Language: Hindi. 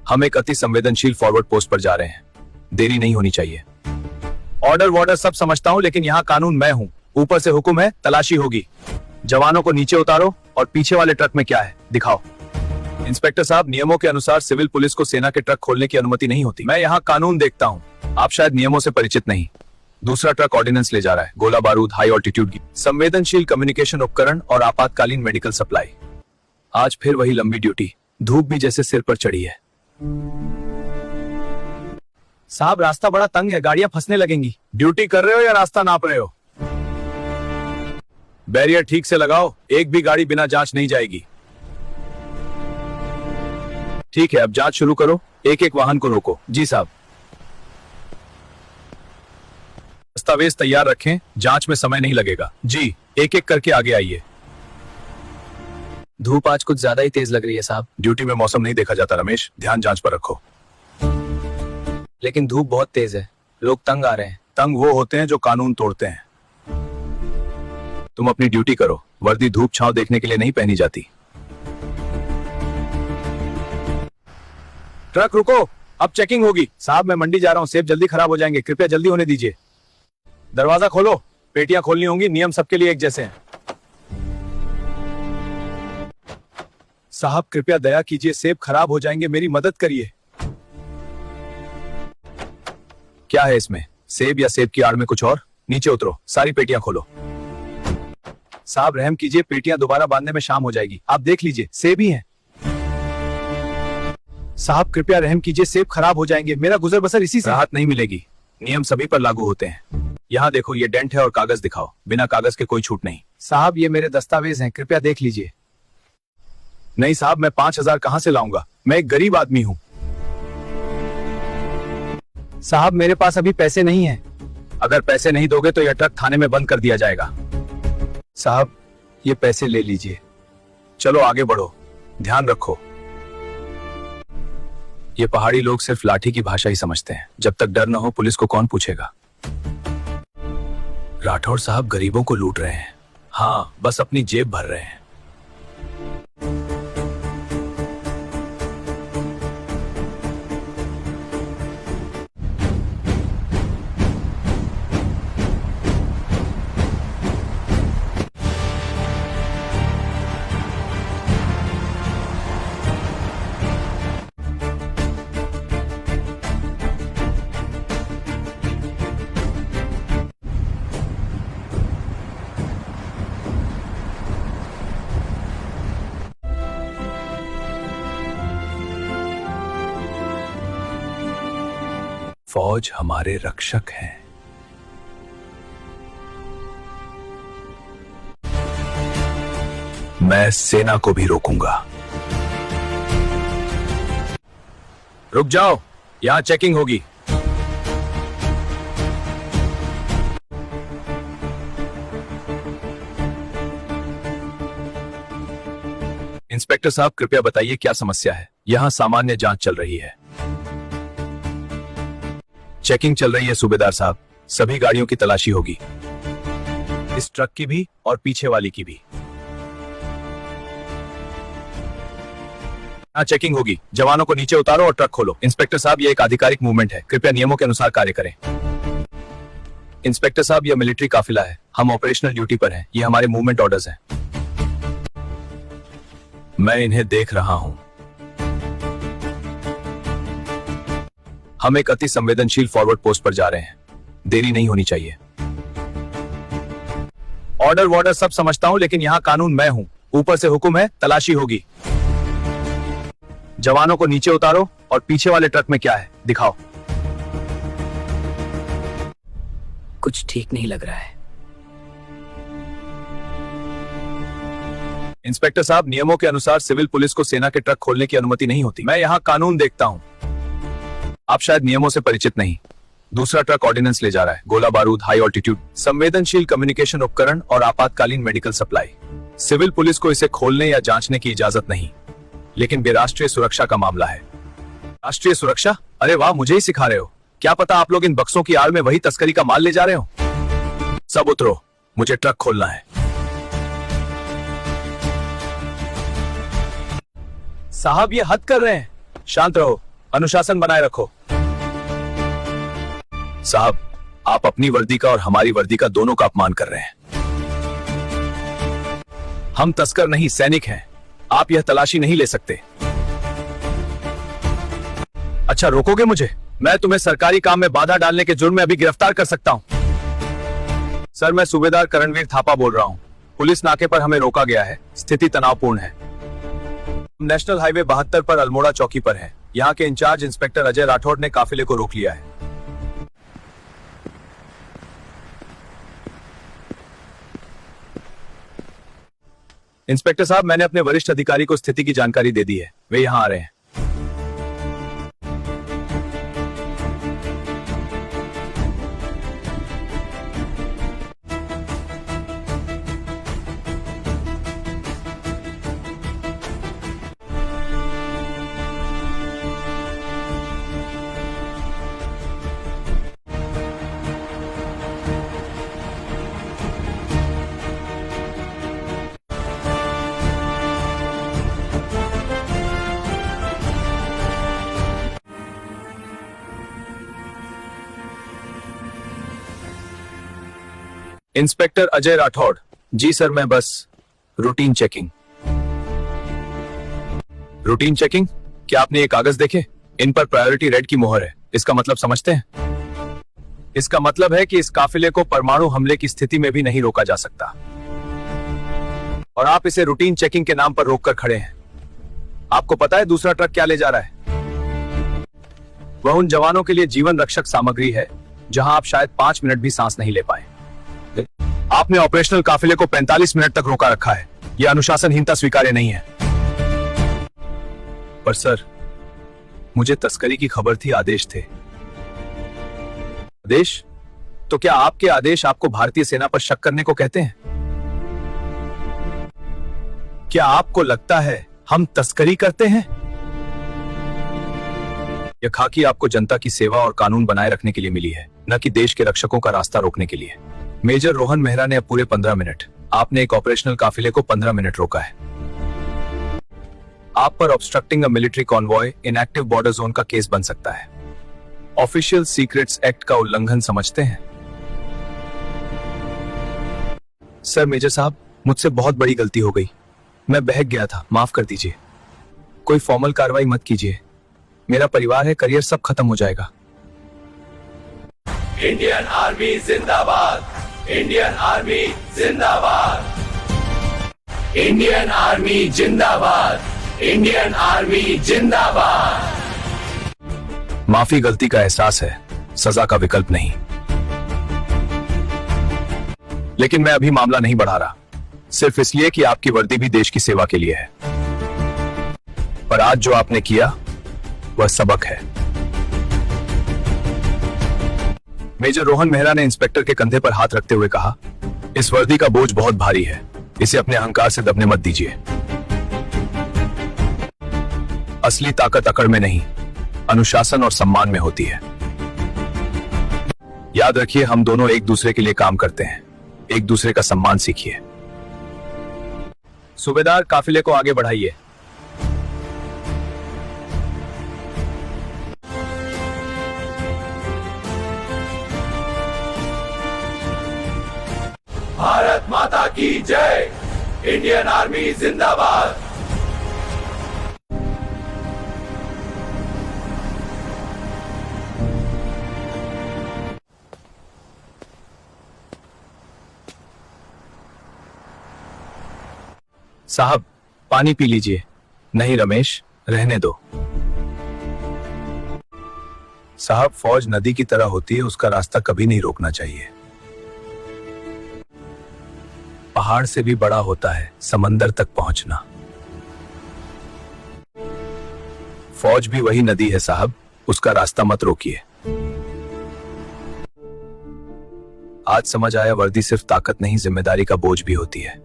हम एक अति संवेदनशील फॉरवर्ड पोस्ट पर जा रहे हैं, देरी नहीं होनी चाहिए। ऑर्डर वॉर्डर सब समझता हूँ, लेकिन यहाँ कानून मैं हूँ। ऊपर से हुक्म है, तलाशी होगी। जवानों को नीचे उतारो और पीछे वाले ट्रक में क्या है दिखाओ। इंस्पेक्टर साहब, नियमों के अनुसार सिविल पुलिस को सेना के ट्रक खोलने की अनुमति नहीं होती। मैं यहाँ कानून देखता हूँ, आप शायद नियमों से परिचित नहीं। दूसरा ट्रक ऑर्डिनेंस ले जा रहा है, गोला बारूद, हाई ऑल्टीट्यूड की संवेदनशील कम्युनिकेशन उपकरण और आपातकालीन मेडिकल सप्लाई। आज फिर वही लंबी ड्यूटी, धूप भी जैसे सिर पर चढ़ी है। साहब, रास्ता बड़ा तंग है, गाड़ियां फंसने लगेंगी। ड्यूटी कर रहे हो या रास्ता नाप रहे हो? बैरियर ठीक से लगाओ, एक भी गाड़ी बिना जांच नहीं जाएगी। ठीक है, अब जांच शुरू करो। एक एक वाहन को रोको। जी साहब। दस्तावेज तैयार रखें, जांच में समय नहीं लगेगा। जी, एक एक करके आगे आइए। धूप आज कुछ ज्यादा ही तेज लग रही है साहब। ड्यूटी में मौसम नहीं देखा जाता रमेश, ध्यान जांच पर रखो। लेकिन धूप बहुत तेज है, लोग तंग आ रहे हैं। तंग वो होते हैं जो कानून तोड़ते हैं। तुम अपनी ड्यूटी करो, वर्दी धूप छांव देखने के लिए नहीं पहनी जाती। ट्रक रुको, अब चेकिंग होगी। साहब, मैं मंडी जा रहा हूँ, सेब जल्दी खराब हो जाएंगे, कृपया जल्दी होने दीजिए। दरवाजा खोलो, पेटियां खोलनी होंगी, नियम सबके लिए एक जैसे हैं। साहब, कृपया दया कीजिए, सेब खराब हो जाएंगे, मेरी मदद करिए। क्या है इसमें, सेब या सेब की आड़ में कुछ और? नीचे उतरो, सारी पेटियां खोलो। साहब, रहम कीजिए, पेटियां दोबारा बांधने में शाम हो जाएगी। आप देख लीजिए, सेब ही हैं। साहब, कृपया रहम कीजिए, सेब खराब हो जाएंगे, मेरा गुजर बसर इसी से। राहत नहीं मिलेगी, नियम सभी पर लागू होते हैं। यहाँ देखो, ये डेंट है और कागज दिखाओ। बिना कागज के कोई छूट नहीं। साहब, ये मेरे दस्तावेज हैं, कृपया देख लीजिए। नहीं साहब, मैं 5,000 कहां से लाऊंगा? मैं एक गरीब आदमी हूँ। साहब, मेरे पास अभी पैसे नहीं हैं। अगर पैसे नहीं दोगे तो यह ट्रक थाने में बंद कर दिया जाएगा। साहब, ये पैसे ले लीजिए। चलो आगे बढ़ो, ध्यान रखो। ये पहाड़ी लोग सिर्फ लाठी की भाषा ही समझते हैं। जब तक डर न हो, पुलिस को कौन पूछेगा? राठौड़ साहब गरीबों को लूट रहे हैं। हाँ, बस अपनी जेब भर रहे हैं। फौज हमारे रक्षक हैं। मैं सेना को भी रोकूंगा। रुक जाओ, यहां चेकिंग होगी। इंस्पेक्टर साहब, कृपया बताइए क्या समस्या है? यहां सामान्य जांच चल रही है। चेकिंग चल रही है सूबेदार साहब, सभी गाड़ियों की तलाशी होगी, इस ट्रक की भी और पीछे वाली की भी। यहाँ चेकिंग होगी, जवानों को नीचे उतारो और ट्रक खोलो। इंस्पेक्टर साहब, यह एक आधिकारिक मूवमेंट है, कृपया नियमों के अनुसार कार्य करें। इंस्पेक्टर साहब, यह मिलिट्री काफिला है, हम ऑपरेशनल ड्यूटी पर हैं, ये हमारे मूवमेंट ऑर्डर्स हैं। मैं इन्हें देख रहा हूं। हम एक अति संवेदनशील फॉरवर्ड पोस्ट पर जा रहे हैं, देरी नहीं होनी चाहिए। ऑर्डर वॉर्डर सब समझता हूं, लेकिन यहां कानून मैं हूं। ऊपर से हुक्म है, तलाशी होगी। जवानों को नीचे उतारो और पीछे वाले ट्रक में क्या है दिखाओ। कुछ ठीक नहीं लग रहा है। इंस्पेक्टर साहब, नियमों के अनुसार सिविल पुलिस को सेना के ट्रक खोलने की अनुमति नहीं होती। मैं यहाँ कानून देखता हूँ, आप शायद नियमों से परिचित नहीं। दूसरा ट्रक ऑर्डिनेंस ले जा रहा है, गोला बारूद, हाई ऑल्टीट्यूड संवेदनशील कम्युनिकेशन उपकरण और आपातकालीन मेडिकल सप्लाई। सिविल पुलिस को इसे खोलने या जांचने की इजाजत नहीं, लेकिन ये राष्ट्रीय सुरक्षा का मामला है। राष्ट्रीय सुरक्षा? अरे वाह, मुझे ही सिखा रहे हो। क्या पता आप लोग इन बक्सों की आड़ में वही तस्करी का माल ले जा रहे हो। सब उतरो, मुझे ट्रक खोलना है। साहब, ये हद कर रहे हैं। शांत रहो, अनुशासन बनाए रखो। साहब, आप अपनी वर्दी का और हमारी वर्दी का दोनों का अपमान कर रहे हैं। हम तस्कर नहीं, सैनिक हैं। आप यह तलाशी नहीं ले सकते। अच्छा, रोकोगे मुझे? मैं तुम्हें सरकारी काम में बाधा डालने के जुर्म में अभी गिरफ्तार कर सकता हूं। सर, मैं सूबेदार करणवीर थापा बोल रहा हूं। पुलिस नाके पर हमें रोका गया है। स्थिति तनावपूर्ण है। नेशनल हाईवे 72 पर अल्मोड़ा चौकी पर है। यहाँ के इंचार्ज इंस्पेक्टर अजय राठौड़ ने काफिले को रोक लिया है। इंस्पेक्टर साहब, मैंने अपने वरिष्ठ अधिकारी को स्थिति की जानकारी दे दी है। वे यहाँ आ रहे हैं। इंस्पेक्टर अजय राठौड़। जी सर, मैं बस रूटीन चेकिंग। Routine checking? क्या आपने ये कागज देखे? इन पर प्रायोरिटी रेड की मोहर है। इसका मतलब समझते हैं? इसका मतलब है कि इस काफिले को परमाणु हमले की स्थिति में भी नहीं रोका जा सकता, और आप इसे रूटीन चेकिंग के नाम पर रोककर खड़े हैं। आपको पता है दूसरा ट्रक क्या ले जा रहा है? वह उन जवानों के लिए जीवन रक्षक सामग्री है जहां आप शायद 5 मिनट भी सांस नहीं ले पाए। आपने ऑपरेशनल काफिले को 45 मिनट तक रोका रखा है। यह अनुशासनहीनता स्वीकार्य नहीं है। पर सर, मुझे तस्करी की खबर थी, आदेश थे। आदेश? तो क्या आपके आदेश आपको भारतीय सेना पर शक करने को कहते हैं? क्या आपको लगता है हम तस्करी करते हैं? यह खाकी आपको जनता की सेवा और कानून बनाए रखने के लिए मिली है, न कि देश के रक्षकों का रास्ता रोकने के लिए। मेजर रोहन मेहरा ने अब पूरे 15 मिनट, आपने एक ऑपरेशनल काफिले को 15 मिनट रोका है। आप पर obstructing a military convoy in active border zone का केस बन सकता है। ऑफिशियल सीक्रेट्स एक्ट का उल्लंघन समझते हैं? सर मेजर साहब, मुझसे बहुत बड़ी गलती हो गई। मैं बहक गया था, माफ कर दीजिए। कोई फॉर्मल कार्रवाई मत कीजिए। मेरा परिवार है, करियर सब खत्म हो जाएगा। इंडियन आर्मी जिंदाबाद। इंडियन आर्मी जिंदाबाद। इंडियन आर्मी जिंदाबाद। इंडियन आर्मी जिंदाबाद। माफी गलती का एहसास है, सजा का विकल्प नहीं। लेकिन मैं अभी मामला नहीं बढ़ा रहा, सिर्फ इसलिए कि आपकी वर्दी भी देश की सेवा के लिए है। पर आज जो आपने किया वह सबक है। मेजर रोहन मेहरा ने इंस्पेक्टर के कंधे पर हाथ रखते हुए कहा, इस वर्दी का बोझ बहुत भारी है, इसे अपने अहंकार से दबने मत दीजिए। असली ताकत अकड़ में नहीं, अनुशासन और सम्मान में होती है। याद रखिए, हम दोनों एक दूसरे के लिए काम करते हैं। एक दूसरे का सम्मान सीखिए। सूबेदार, काफिले को आगे बढ़ाइए। भारत माता की जय। इंडियन आर्मी जिंदाबाद। साहब, पानी पी लीजिए। नहीं रमेश, रहने दो। साहब, फौज नदी की तरह होती है, उसका रास्ता कभी नहीं रोकना चाहिए। पहाड़ से भी बड़ा होता है समंदर तक पहुंचना। फौज भी वही नदी है साहब, उसका रास्ता मत रोकिए। आज समझ आया, वर्दी सिर्फ ताकत नहीं, जिम्मेदारी का बोझ भी होती है।